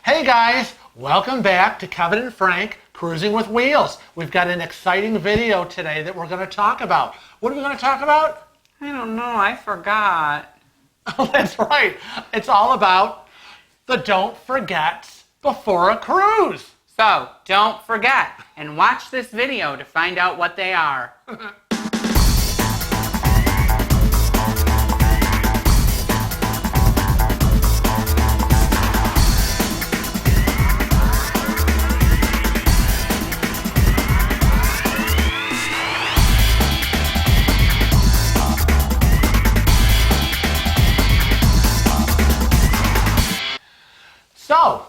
Hey guys, welcome back to Kevin and Frank Cruising with Wheels. We've got an exciting video today that we're going to talk about. What are we going to talk about? I don't know, I forgot. Oh, that's right. It's all about the don't forgets before a cruise. So, don't forget and watch this video to find out what they are. So,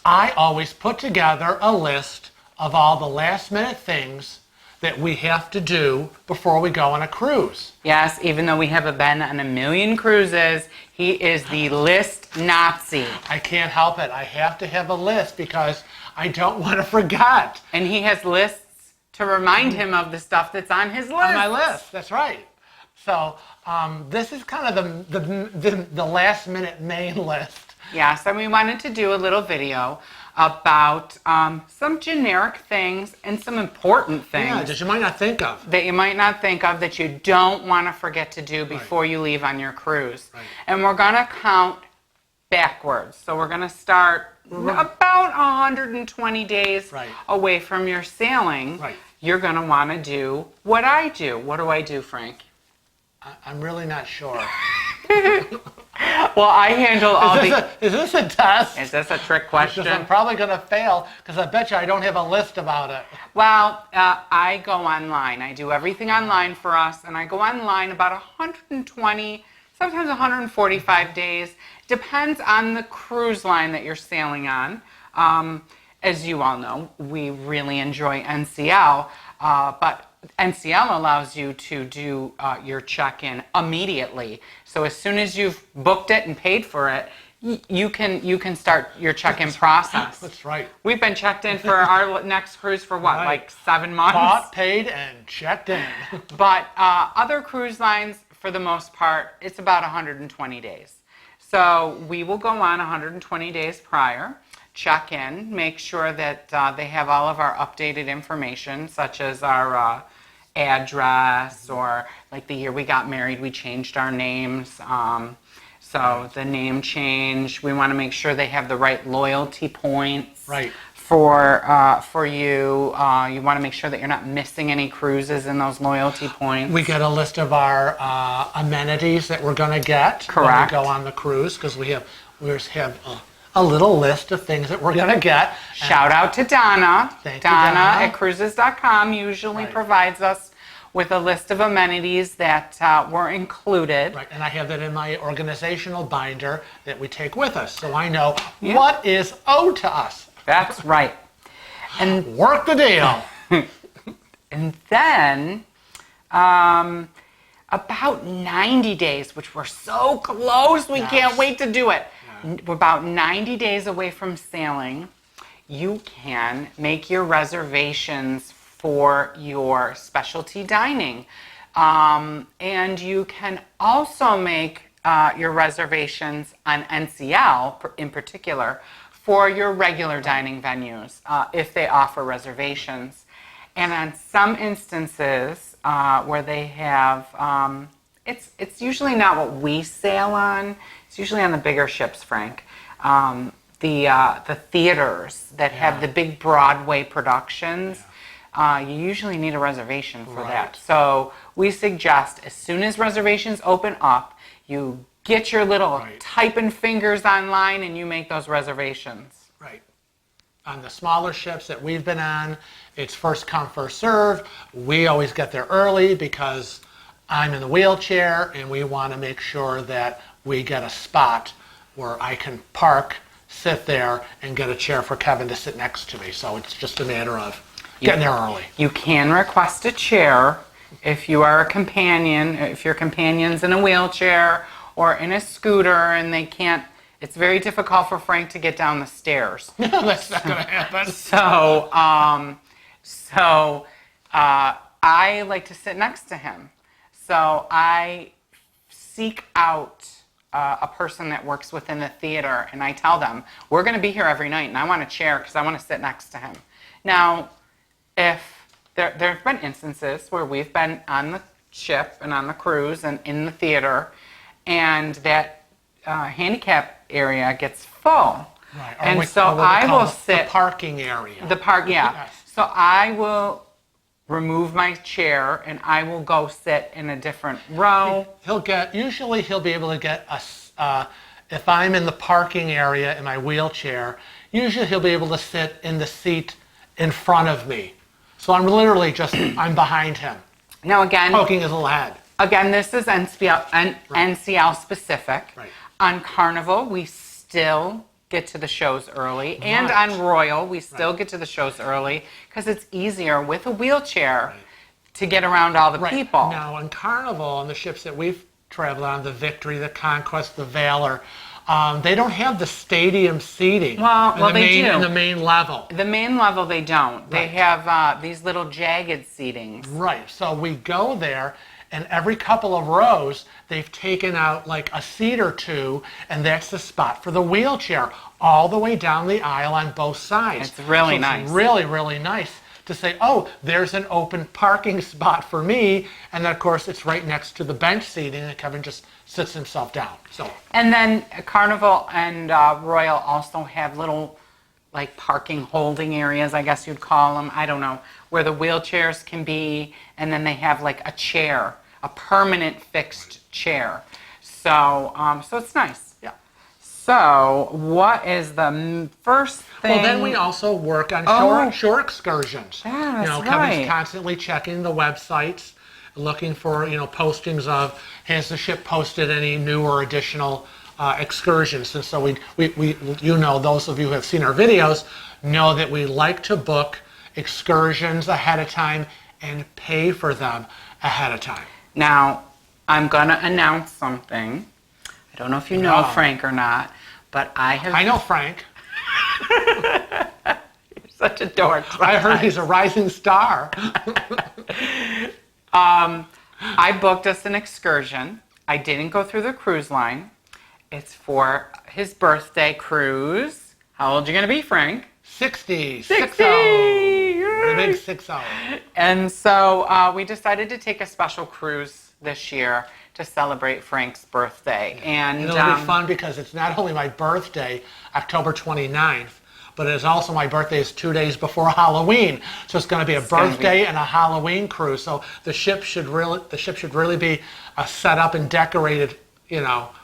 I always put together a list of all the last minute things that we have to do before we go on a cruise. Yes, even though we haven't been on a million cruises, he is the list Nazi. I can't help it. I have to have a list because I don't want to forget. And he has lists to remind him of the stuff that's on his list. On my list, that's right. So this is kind of the last minute main list. Yes, and we wanted to do a little video about some generic things and some important things that you might not think of. That you don't want to forget to do before you leave on your cruise. Right. And we're going to count backwards. So we're going to start about 120 days away from your sailing. Right. You're going to want to do what I do. What do I do, Frank? I'm really not sure. Well, I handle all Is this a test? Is this a trick question? Because I'm probably going to fail because I bet you I don't have a list about it. Well, I go online. I do everything online for us, and I go online about 120, sometimes 145 days. Depends on the cruise line that you're sailing on. As you all know, we really enjoy NCL, but NCL allows you to do your check-in immediately. So as soon as you've booked it and paid for it, you can start your check-in process. That's right. We've been checked in for our next cruise for what, like 7 months? Bought, paid, and checked in. But other cruise lines, for the most part, it's about 120 days. So we will go on 120 days prior, check in, make sure that they have all of our updated information, such as our address, or like the year we got married, we changed our names. So the name change, we want to make sure they have the right loyalty points for you. You want to make sure that you're not missing any cruises in those loyalty points. We get a list of our amenities that we're going to get when we go on the cruise, because we just have a little list of things that we're going to get. Shout out to Donna. Thank you, Donna at cruises.com usually provides us with a list of amenities that were included. Right, and I have that in my organizational binder that we take with us, so I know what is owed to us. That's right. And work the deal. And then about 90 days, which we're so close, we can't wait to do it. We're about 90 days away from sailing. You can make your reservations for your specialty dining. And you can also make your reservations on NCL, in particular, for your regular dining venues, if they offer reservations. And on some instances where they have, it's usually not what we sail on. It's usually on the bigger ships, Frank. The theaters that have the big Broadway productions, you usually need a reservation for that. So we suggest as soon as reservations open up, you get your little typing fingers online and you make those reservations. Right. On the smaller ships that we've been on, it's first come, first serve. We always get there early because I'm in the wheelchair and we want to make sure that we get a spot where I can park, sit there, and get a chair for Kevin to sit next to me. So it's just a matter of getting there early. You can request a chair if you are a companion, if your companion's in a wheelchair or in a scooter and they can't. It's very difficult for Frank to get down the stairs. No, that's not going to happen. So I like to sit next to him. So I seek out a person that works within the theater, and I tell them, we're going to be here every night, and I want a chair because I want to sit next to him. Now, if there have been instances where we've been on the ship and on the cruise and in the theater, and that handicap area gets full. Right. And so I will sit the parking area. the park, yeah. Yes. So I will remove my chair and I will go sit in a different row. Usually he'll be able to get if I'm in the parking area in my wheelchair, usually he'll be able to sit in the seat in front of me. So I'm literally I'm behind him, Now again, poking his little head. Again, this is NCL specific. Right. On Carnival, we still get to the shows early. And Right. on Royal, we still get to the shows early because it's easier with a wheelchair to get around all the people. Now, on Carnival, on the ships that we've traveled on, the Victory, the Conquest, the Valor, they don't have the stadium seating They do. in the main level. The main level, they don't. They Right. have these little jagged seatings. Right. So we go there, and every couple of rows, they've taken out like a seat or two, and that's the spot for the wheelchair, all the way down the aisle on both sides. It's really So nice. It's really, really nice to say, oh, there's an open parking spot for me, and then of course it's right next to the bench seating, and Kevin just sits himself down. So. And then Carnival and Royal also have little like parking holding areas, I guess you'd call them, I don't know, where the wheelchairs can be, and then they have like a chair, a permanent fixed chair. So, so it's nice. Yeah. So, what is the first thing? Well, then we also work on shore excursions. Yeah, that's Kevin's right. constantly checking the websites, looking for postings of has the ship posted any new or additional excursions. And so we those of you who have seen our videos know that we like to book excursions ahead of time and pay for them ahead of time. Now, I'm going to announce something. I don't know if you know Frank or not, but I know Frank. You're such a dork. I heard he's a rising star. I booked us an excursion. I didn't go through the cruise line. It's for his birthday cruise. How old are you going to be, Frank? 60. 60! The big 60. And so we decided to take a special cruise this year to celebrate Frank's birthday. And it'll be fun because it's not only my birthday, October 29th, but it's also my birthday is 2 days before Halloween. So it's going to be a birthday and a Halloween cruise. So the ship should really be set up and decorated,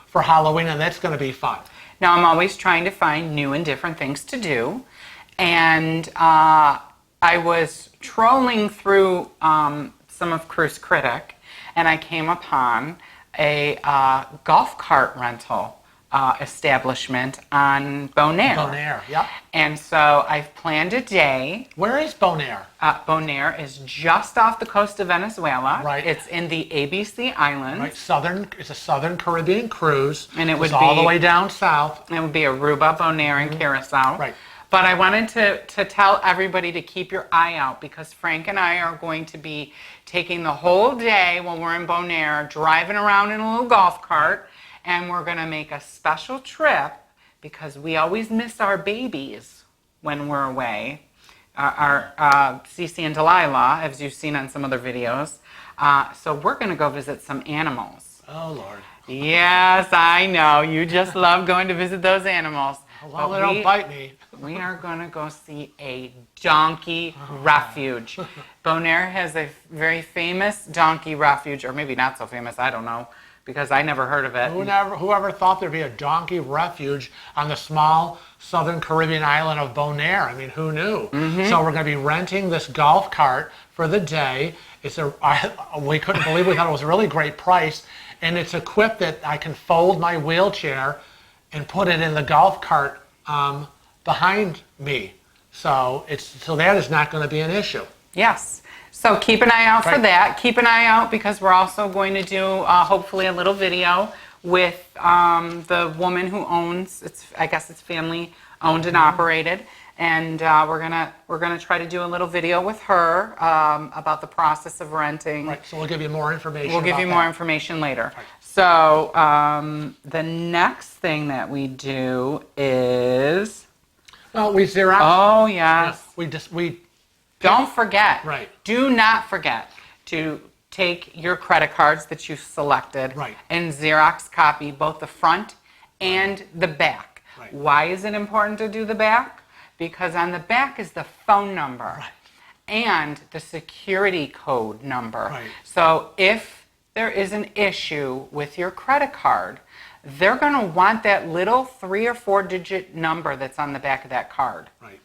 for Halloween, and that's going to be fun. Now, I'm always trying to find new and different things to do. And I was trolling through some of Cruise Critic, and I came upon a golf cart rental establishment on Bonaire. Bonaire, yep. And so I've planned a day. Where is Bonaire? Bonaire is just off the coast of Venezuela. Right. It's in the ABC Islands. Right, it's a Southern Caribbean cruise. And it would be all the way down south. It would be Aruba, Bonaire, and Curacao. Right. But I wanted to tell everybody to keep your eye out because Frank and I are going to be taking the whole day when we're in Bonaire, driving around in a little golf cart, and we're going to make a special trip because we always miss our babies when we're away. Our Cece and Delilah, as you've seen on some other videos. So we're going to go visit some animals. Oh, Lord. Yes, I know. You just love going to visit those animals. As long as they don't bite me. We are going to go see a donkey refuge. Bonaire has a very famous donkey refuge, or maybe not so famous, I don't know, because I never heard of it. Whoever thought there'd be a donkey refuge on the small Southern Caribbean island of Bonaire? I mean, who knew? Mm-hmm. So we're going to be renting this golf cart for the day. We couldn't believe we thought it was a really great price, and it's equipped that I can fold my wheelchair and put it in the golf cart behind me. So that is not going to be an issue. Yes. So keep an eye out for that. Keep an eye out because we're also going to do hopefully a little video with the woman who owns. I guess it's family owned and operated, and we're gonna try to do a little video with her about the process of renting. Right. So we'll give you more information. We'll give you more information later. Right. So the next thing that we do is, Well, we Xerox. oh yes, We don't forget. Right. Do not forget to take your credit cards that you've selected Right. and Xerox copy both the front and the back. Right. Why is it important to do the back? Because on the back is the phone number Right. and the security code number. Right. So if there is an issue with your credit card, they're going to want that little 3 or 4 digit number that's on the back of that card. Right.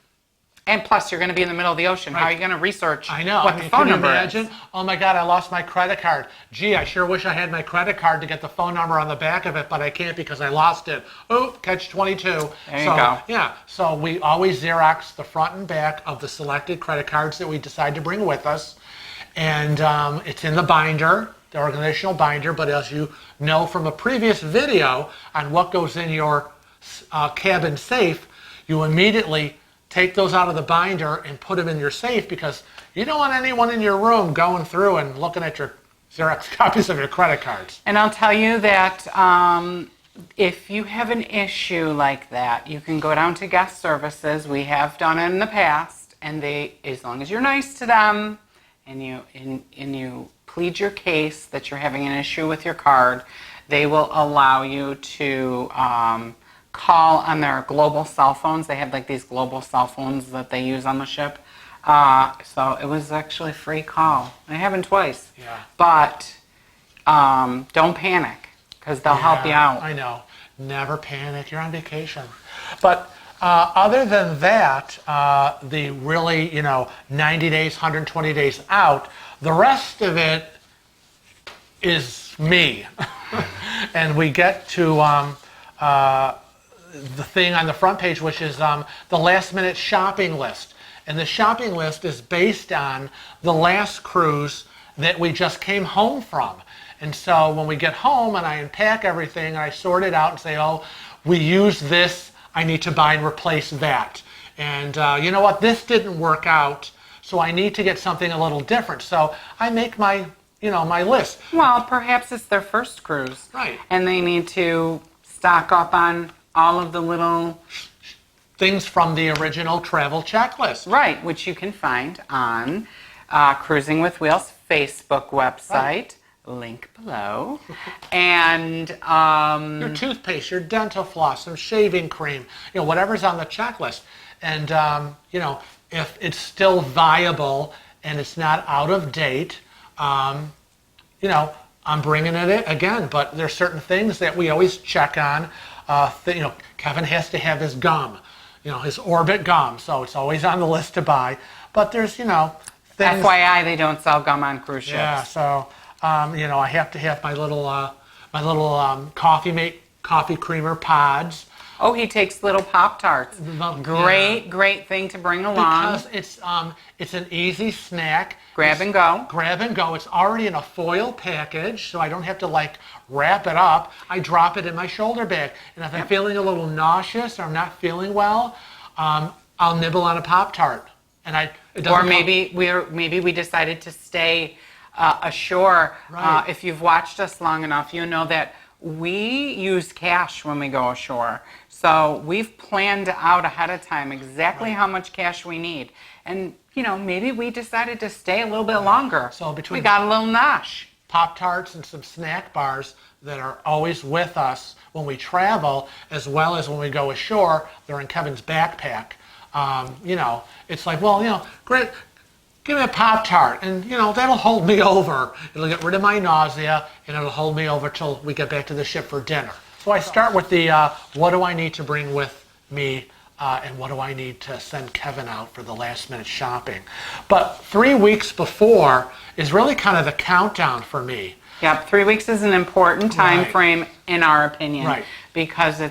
And plus, you're going to be in the middle of the ocean. How are you going to research I know. what the phone can you number imagine? is? Oh my God, I lost my credit card. Gee, I sure wish I had my credit card to get the phone number on the back of it, but I can't because I lost it. Oh, catch 22. There you go. Yeah, so we always Xerox the front and back of the selected credit cards that we decide to bring with us. And it's in the binder, the organizational binder, but as you know from a previous video on what goes in your cabin safe, you immediately take those out of the binder and put them in your safe because you don't want anyone in your room going through and looking at your Xerox copies of your credit cards. And I'll tell you that if you have an issue like that, you can go down to guest services. We have done it in the past, and they, as long as you're nice to them and you plead your case that you're having an issue with your card, they will allow you to call on their global cell phones. They have like these global cell phones that they use on the ship. So it was actually a free call. It happened twice. Yeah. But don't panic because they'll help you out. I know. Never panic. You're on vacation. But other than that, the really, 90 days, 120 days out, the rest of it is me. And we get to the thing on the front page, which is the last minute shopping list. And the shopping list is based on the last cruise that we just came home from. And so when we get home and I unpack everything, I sort it out and say, oh, we used this, I need to buy and replace that. And you know what, this didn't work out, so I need to get something a little different. So I make my, my list. Well, perhaps it's their first cruise. Right. And they need to stock up on all of the little things from the original travel checklist. right, which you can find on Cruising with Wheels Facebook website, Right. link below, and Your toothpaste, your dental floss, some shaving cream, whatever's on the checklist. And, if it's still viable and it's not out of date, I'm bringing it again. But there's certain things that we always check on. Kevin has to have his gum, his Orbit gum, so it's always on the list to buy. But there's, things. FYI, they don't sell gum on cruise ships. Yeah, so I have to have my little coffee creamer pods. Oh, he takes little Pop-Tarts. Great thing to bring along. Because it's an easy snack. Grab and go. Grab and go. It's already in a foil package, so I don't have to wrap it up. I drop it in my shoulder bag. And if I'm feeling a little nauseous or I'm not feeling well, I'll nibble on a Pop-Tart. And Or maybe we decided to stay ashore. Right. If you've watched us long enough, you know that we use cash when we go ashore. So we've planned out ahead of time exactly how much cash we need. And, maybe we decided to stay a little bit longer. So between we got a little nosh. Pop-Tarts and some snack bars that are always with us when we travel, as well as when we go ashore, they're in Kevin's backpack. It's like, well, great, give me a Pop-Tart, and, that'll hold me over. It'll get rid of my nausea, and it'll hold me over till we get back to the ship for dinner. So I start with the, what do I need to bring with me, and what do I need to send Kevin out for the last minute shopping. But 3 weeks before is really kind of the countdown for me. Yep, 3 weeks is an important time Right. frame in our opinion. Right. Because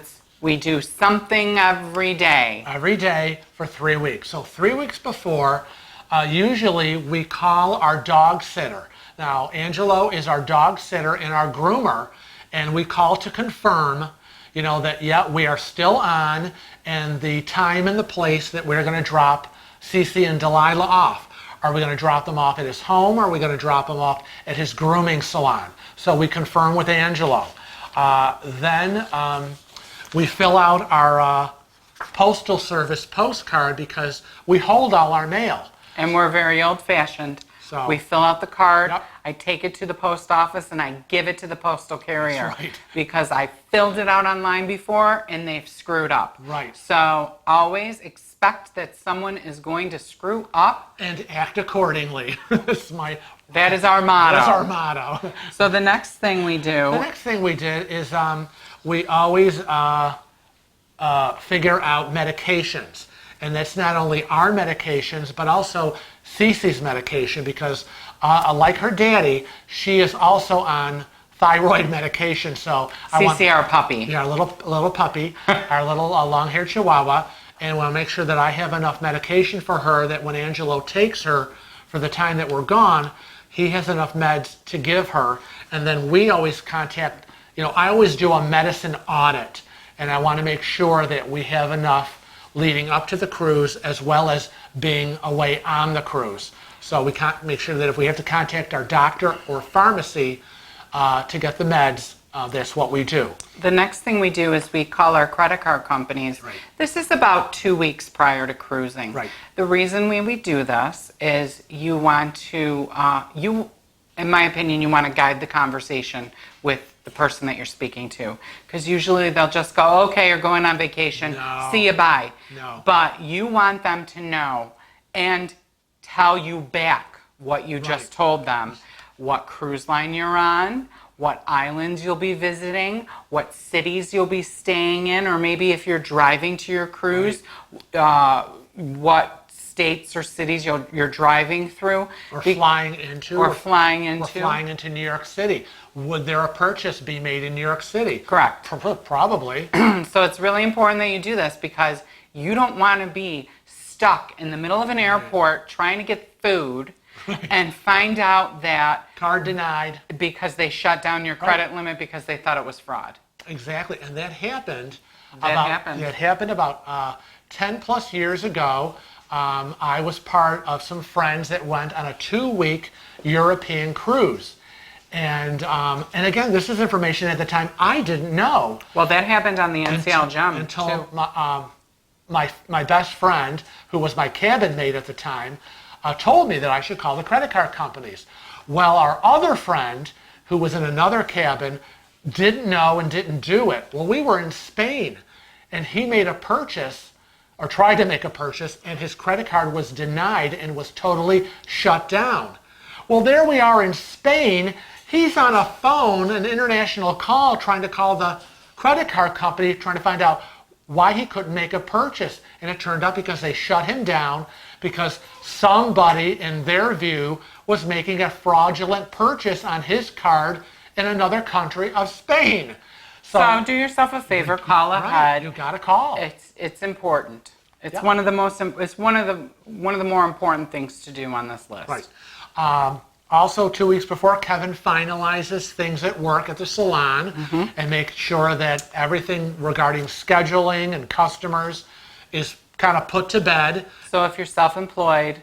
we do something every day. Every day for 3 weeks. So 3 weeks before, usually we call our dog sitter. Now, Angelo is our dog sitter and our groomer, and we call to confirm, that, we are still on, and the time and the place that we're going to drop Cece and Delilah off. Are we going to drop them off at his home, or are we going to drop them off at his grooming salon? So we confirm with Angelo. Then we fill out our postal service postcard because we hold all our mail. And we're very old-fashioned. So, we fill out the card, yep. I take it to the post office, and I give it to the postal carrier. That's right. Because I filled it out online before, and they've screwed up. Right. So always expect that someone is going to screw up. And act accordingly. That is our motto. That's our motto. So the next thing we do... The next thing we did is we always figure out medications. And that's not only our medications, but also Cece's medication, because like her daddy, she is also on thyroid medication. So Cece, our puppy. Yeah, our little puppy, our little long-haired Chihuahua, and we want to make sure that I have enough medication for her that when Angelo takes her for the time that we're gone, he has enough meds to give her. And then we always contact, I always do a medicine audit, and I want to make sure that we have enough leading up to the cruise as well as being away on the cruise. So we can't make sure that if we have to contact our doctor or pharmacy to get the meds, that's what we do. The next thing we do is we call our credit card companies. Right. This is about 2 weeks prior to cruising. Right. The reason we do this is you want to, in my opinion, you want to guide the conversation with the person that you're speaking to. Because usually they'll just go, okay, you're going on vacation, No. see you, bye. No. But you want them to know and tell you back what you just told them, what cruise line you're on, what islands you'll be visiting, what cities you'll be staying in, or maybe if you're driving to your cruise, what states or cities you're driving through. Or flying into. Or flying into. Or flying into New York City. Would there a purchase be made in New York City? Correct. Probably. So it's really important that you do this because you don't want to be stuck in the middle of an airport trying to get food and find out that Card denied. because they shut down your credit limit because they thought it was fraud. Exactly, and that happened. That happened about 10 plus years ago. I was part of some friends that went on a 2-week European cruise. And again, this is information at the time I didn't know. Well, that happened on the NCL Gem until too. My best friend, who was my cabin mate at the time, told me that I should call the credit card companies. Well, our other friend, who was in another cabin, didn't know and didn't do it. Well, we were in Spain, and he made a purchase, or tried to make a purchase, and his credit card was denied and was totally shut down. Well, there we are in Spain. He's on a phone, an international call, trying to call the credit card company, trying to find out why he couldn't make a purchase. And it turned out because they shut him down because somebody, in their view, was making a fraudulent purchase on his card in another country of Spain. So do yourself a favor, call ahead. You got to call. It's important. It's one of the most. It's one of the more important things to do on this list. Right. Also, 2 weeks before, Kevin finalizes things at work at the salon and makes sure that everything regarding scheduling and customers is kind of put to bed. So if you're self-employed,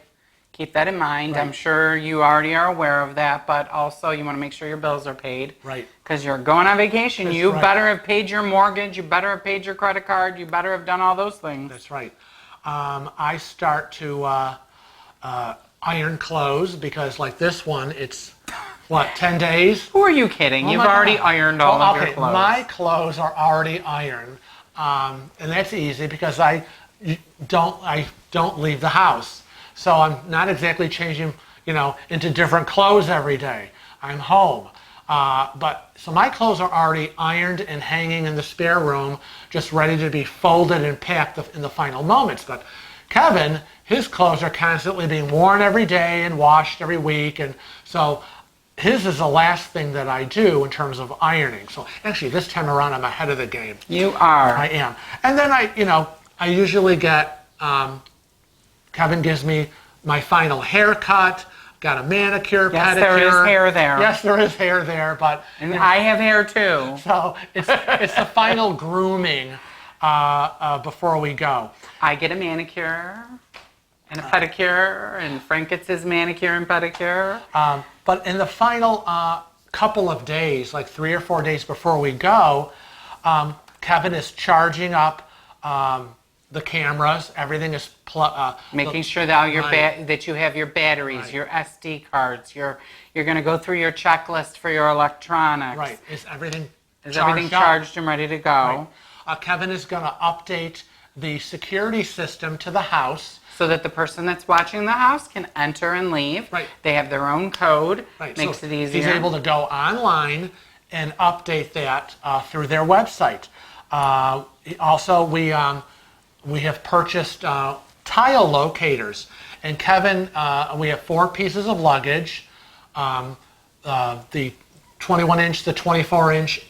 keep that in mind. Right. I'm sure you already are aware of that, but also you want to make sure your bills are paid. Right. Because you're going on vacation. That's You right. better have paid your mortgage. You better have paid your credit card. You better have done all those things. That's right. I start to iron clothes because, like this one, it's, 10 days? Who are you kidding? You've my already God. ironed all of your Okay, clothes. my clothes are already ironed, and that's easy because I don't leave the house. So I'm not exactly changing, into different clothes every day. I'm home. So my clothes are already ironed and hanging in the spare room, just ready to be folded and packed in the final moments. But Kevin, his clothes are constantly being worn every day and washed every week, and so his is the last thing that I do in terms of ironing. So actually, this time around, I'm ahead of the game. You are. I am. And then I usually get, Kevin gives me my final haircut, got a manicure, Yes, pedicure. there is hair there. Yes, there is hair there, but. And I have hair too. So it's the final grooming before we go. I get a manicure. And a pedicure, and Frank gets his manicure and pedicure. But in the final couple of days, like 3 or 4 days before we go, Kevin is charging up the cameras. Everything is Making sure that all your Right. that you have your batteries, Right. your SD cards, you're going to go through your checklist for your electronics. right. Is everything Is everything up? charged and ready to go? Right. Kevin is going to update the security system to the house. So that the person that's watching the house can enter and leave. Right. They have their own code. Right. Makes So it easier. He's able to go online and update that through their website. Also, we have purchased tile locators. And Kevin, we have 4 pieces of luggage, the 21-inch, the 24-inch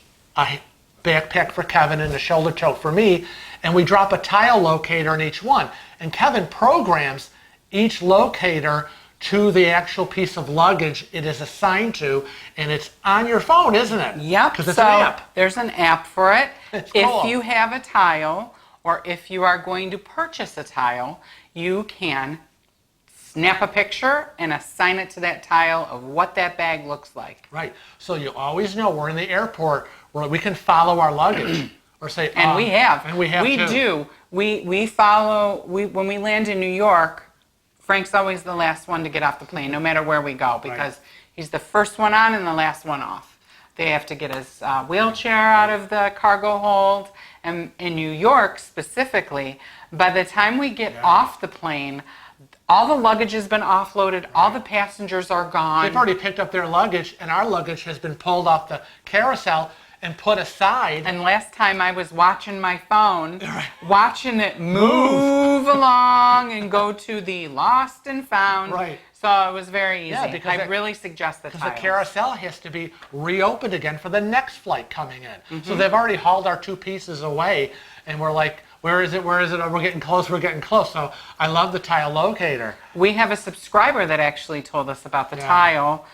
backpack for Kevin, and the shoulder tote for me. And we drop a tile locator in each one. And Kevin programs each locator to the actual piece of luggage it is assigned to, and it's on your phone, isn't it? Yep. Because it's so an app. there's an app for it. It's If cool. you have a tile, or if you are going to purchase a tile, you can snap a picture and assign it to that tile of what that bag looks like. Right. So you always know we're in the airport where we can follow our luggage. Or say, And we have. And we have We too. do. We follow. When we land in New York, Frank's always the last one to get off the plane, no matter where we go, because he's the first one on and the last one off. They have to get his wheelchair out of the cargo hold. And in New York specifically, by the time we get off the plane, all the luggage has been offloaded, all the passengers are gone. They've already picked up their luggage, and our luggage has been pulled off the carousel and put aside. And last time I was watching my phone, watching it move along and go to the lost and found. Right. So it was very easy. Yeah, because I really suggest the Because the tiles. carousel has to be reopened again for the next flight coming in. Mm-hmm. So they've already hauled our 2 pieces away, and we're like, where is it? Where is it? Oh, we're getting close. We're getting close. So I love the tile locator. We have a subscriber that actually told us about the Yeah. tile,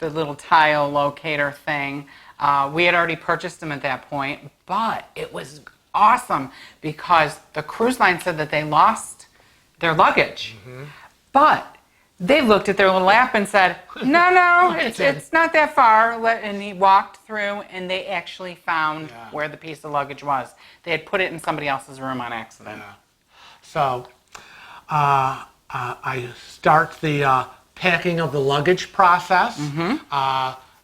the little tile locator thing. We had already purchased them at that point, but it was awesome because the cruise line said that they lost their luggage. But they looked at their little app and said, no, it's not that far. And he walked through, and they actually found where the piece of luggage was. They had put it in somebody else's room on accident. So I start the packing of the luggage process.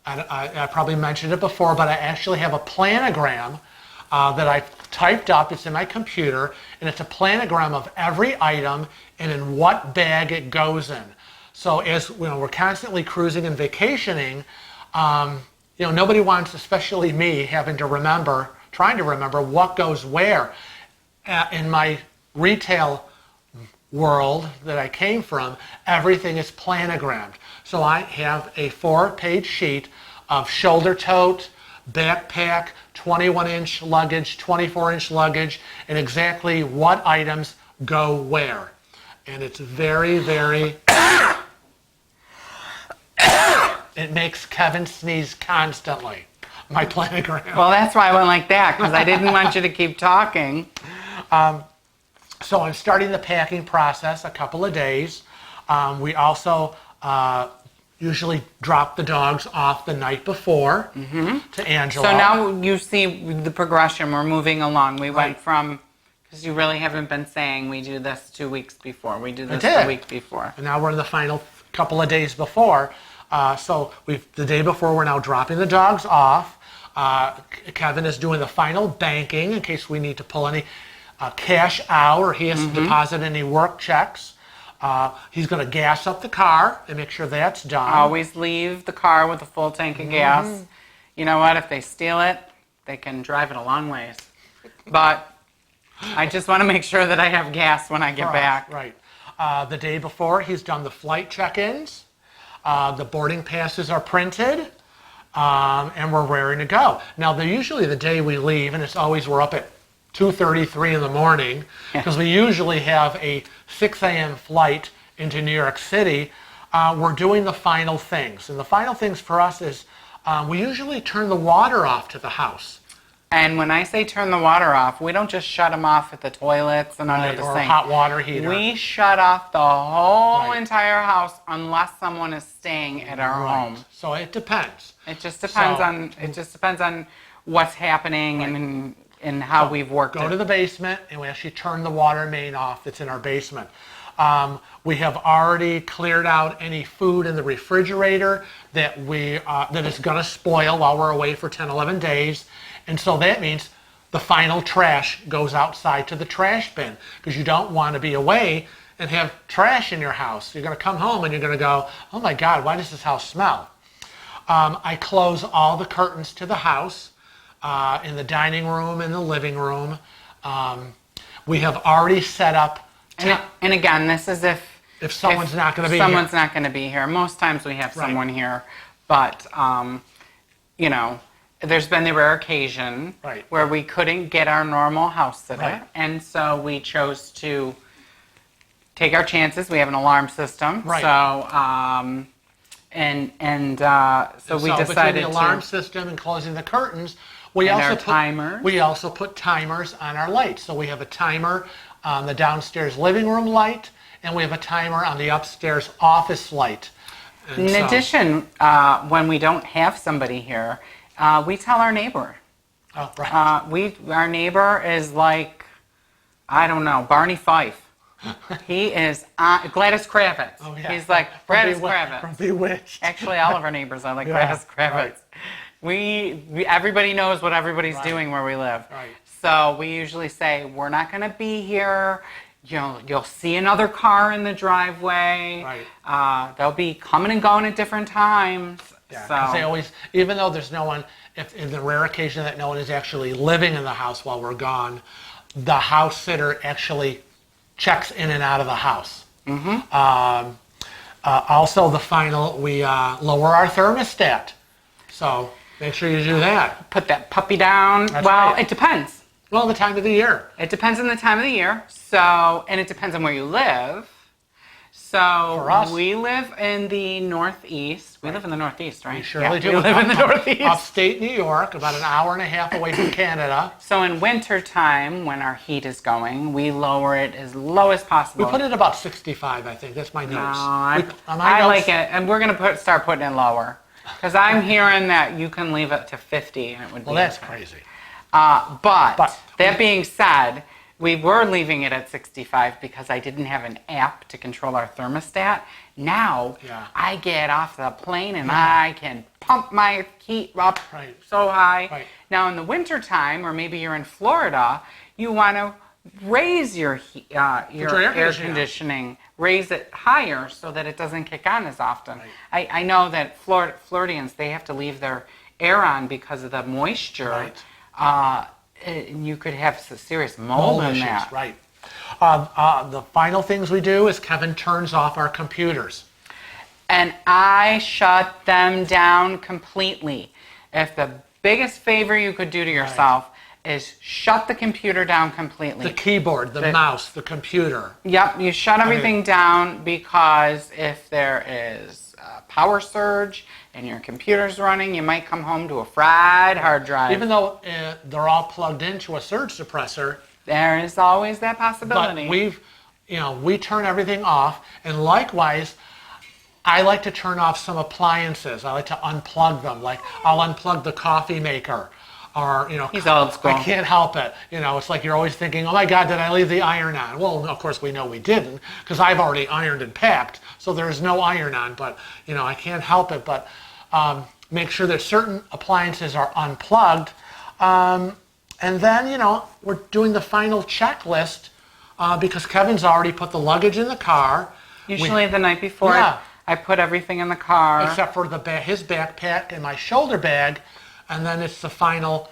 I probably mentioned it before, but I actually have a planogram that I've typed up. It's in my computer, and it's a planogram of every item and in what bag it goes in. So as we're constantly cruising and vacationing, nobody wants, especially me, trying to remember what goes where. In my retail world that I came from, everything is planogrammed. So I have a 4-page sheet of shoulder tote, backpack, 21-inch luggage, 24-inch luggage, and exactly what items go where. And it's very, very... It makes Kevin sneeze constantly, my planogram. Well, that's why I went like that, because I didn't want you to keep talking. So I'm starting the packing process a couple of days. We also usually drop the dogs off the night before to Angela. So now you see the progression. We're moving along. We went from, because you really haven't been saying we do this 2 weeks before. We do this a week before. And now we're in the final couple of days before. So the day before, we're now dropping the dogs off. Kevin is doing the final banking in case we need to pull any cash out or he has to deposit any work checks. He's going to gas up the car and make sure that's done. Always leave the car with a full tank of gas. You know what? If they steal it, they can drive it a long ways. But I just want to make sure that I have gas when I get back. Right. The day before, he's done the flight check-ins. The boarding passes are printed, and we're raring to go. Now, usually the day we leave, and it's always we're up at 2:33 in the morning, because we usually have a 6 a.m. flight into New York City. We're doing the final things. And the final things for us is we usually turn the water off to the house. And when I say turn the water off, we don't just shut them off at the toilets and under the or sink. hot water heater. We shut off the whole Right. entire house unless someone is staying at our home. So it depends. It just depends on what's happening and how we've worked Go it. to the basement, and we actually turn the water main off that's in our basement. We have already cleared out any food in the refrigerator that that is going to spoil while we're away for 10, 11 days. And so that means the final trash goes outside to the trash bin, because you don't want to be away and have trash in your house. You're going to come home and you're going to go, oh my God, why does this house smell? I close all the curtains to the house, in the dining room, in the living room. We have already set up. And again, this is if someone's not going to be here. Someone's not going to be here. Most times we have someone here, but you know, there's been the rare occasion where we couldn't get our normal house sitter, and so we chose to take our chances. We have an alarm system, so so we decided between the alarm system and closing the curtains, we also put timers on our lights. So we have a timer on the downstairs living room light, and we have a timer on the upstairs office light. And in addition, when we don't have somebody here, we tell our neighbor. Oh, right. Our neighbor is like, I don't know, Barney Fife. He is Gladys Kravitz. Oh, yeah. He's like Gladys Kravitz. From Bewitched. Actually, all of our neighbors are like Gladys Kravitz. Right. Everybody knows what everybody's doing where we live. Right. So we usually say, we're not going to be here. You'll see another car in the driveway. Right. They'll be coming and going at different times. Yeah, because they always, even though there's no one, if in the rare occasion that no one is actually living in the house while we're gone, the house sitter actually checks in and out of the house. Mm-hmm. Also, we lower our thermostat. So make sure you do that. Put that puppy down. It depends. Well, the time of the year. It depends on the time of the year. So, and it depends on where you live. So For us, we live in the Northeast. We live in the Northeast, right? We surely do. We live in the Northeast. Upstate New York, about an hour and a half away from Canada. So in wintertime, when our heat is going, we lower it as low as possible. We put it about 65, I think. That's my notes. No, I like it. And we're going to start putting it lower. Because I'm hearing that you can leave it to 50 and it would be. Well, that's crazy. But that being said, we were leaving it at 65 because I didn't have an app to control our thermostat. Now I get off the plane and I can pump my heat up so high. Right. Now in the wintertime, or maybe you're in Florida, you want to raise your air conditioning, raise it higher so that it doesn't kick on as often. Right. I know that Floridians, they have to leave their air on because of the moisture. Right. You could have serious mold in issues, that. Right. The final things we do is Kevin turns off our computers. And I shut them down completely. If the biggest favor you could do to yourself is shut the computer down completely. The keyboard, the mouse, the computer. Yep, you shut everything down, because if there is a power surge and your computer's running, you might come home to a fried hard drive. Even though they're all plugged into a surge suppressor, there is always that possibility. But we turn everything off, and likewise, I like to turn off some appliances. I like to unplug them. Like I'll unplug the coffee maker, or he's old school. I can't help it. It's like you're always thinking, oh my God, did I leave the iron on? Well, of course we know we didn't, because I've already ironed and packed, so there's no iron on. But I can't help it. But make sure that certain appliances are unplugged, and then we're doing the final checklist, because Kevin's already put the luggage in the car. Usually the night before, I put everything in the car except for his backpack and my shoulder bag. And then it's the final,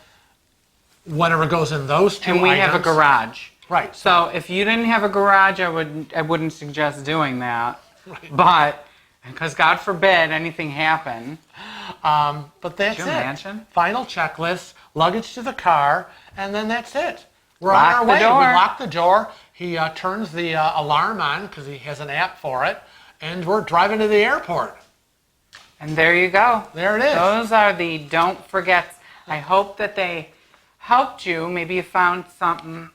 whatever goes in those two And we items. have a garage. Right. So if you didn't have a garage, I wouldn't suggest doing that. Right. But, because God forbid anything happen. But that's Could you imagine? Final checklist, luggage to the car, and then that's it. We're Lock on our the way. door. We lock the door. He turns the alarm on, because he has an app for it. And we're driving to the airport. And there you go. There it is. Those are the don't forgets. I hope that they helped you. Maybe you found something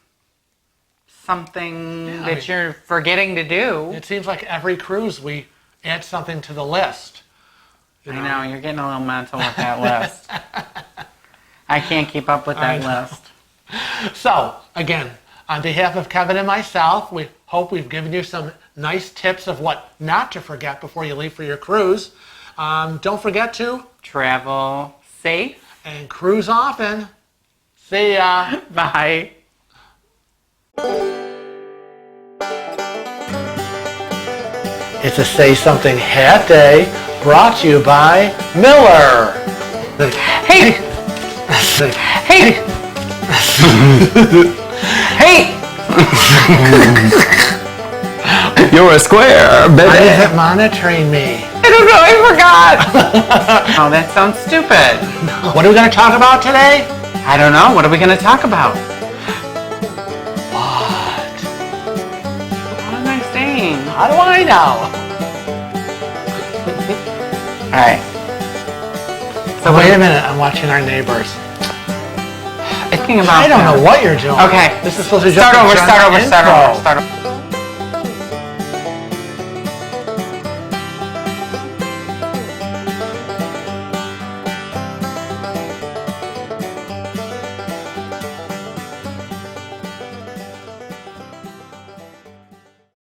that you're forgetting to do. It seems like every cruise we add something to the list. I know, you're getting a little mental with that list. I can't keep up with that list. So, again, on behalf of Kevin and myself, we hope we've given you some nice tips of what not to forget before you leave for your cruise. Don't forget to Travel safe. and cruise often. See ya. Bye. It's a Say Something Hat Day, brought to you by Miller. Hey! Hey! Hey! You're a square, baby. Why is it monitoring me? I don't know, I forgot! Oh, that sounds stupid. What are we going to talk about today? I don't know, what are we going to talk about? What? What am I saying? How do I know? Alright. So wait a minute, I'm watching our neighbors. Thinking about I don't know what you're doing. Okay. This is supposed to Start just over, be start over, intro. start over, start over.